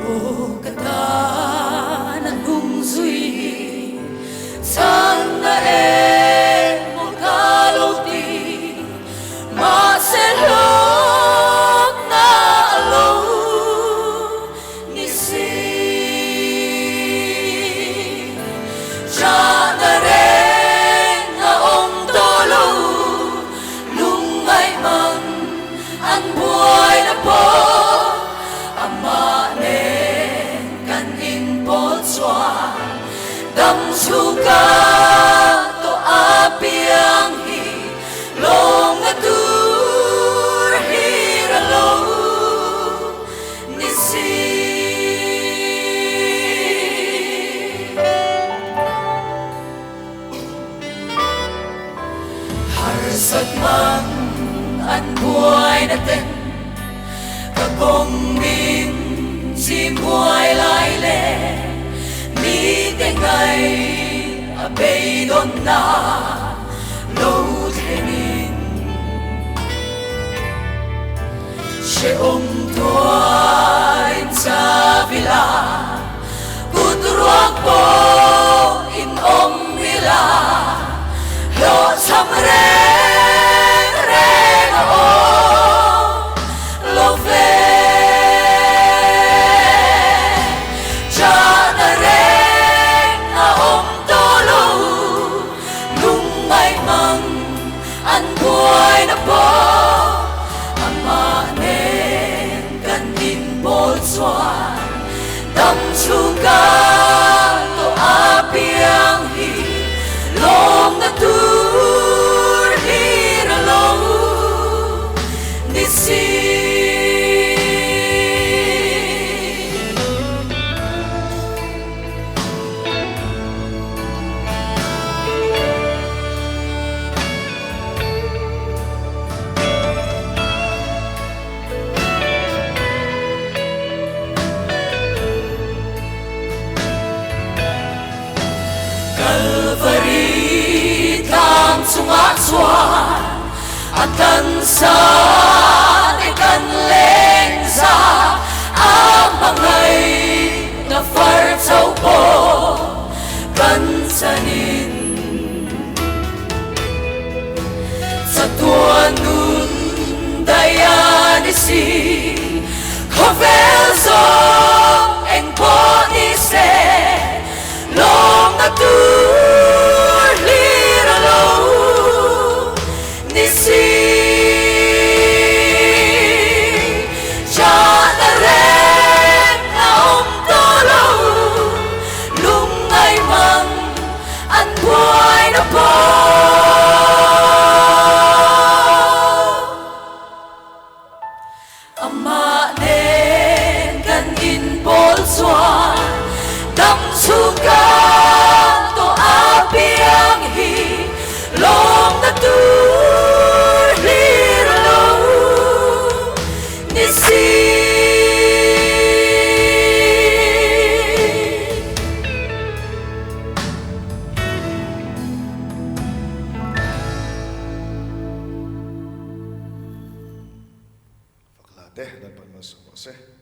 O katanan hung duy sang na mo kaloti maselok na alo ni si na rin nga om tolo lumay man ang buhay na po amanen kanin potswa dam suka to api ang hilong na tur hiralo ni si harsat man ang buhay natin kagong min si buhay laile ni tengay abay doon na load henin siyong tuwain sa vila kuturuan ko inom vila lo samre ang buhay na po amanen kanin bolswa dam suga to api ang hilong na tur hiralo ni si Calvary tam sumaswan akan sa ikan lensa ang mangay na fartaw po kansanin sa tuwan nun dayanisi Covelso en ponise long na tur hiralo ni si na rin na tolo lungay man ang buhay na po amanen kanin bolswa dam suka to api ang hilong na tur hiralo ni si Faklate dan Panmas Jose.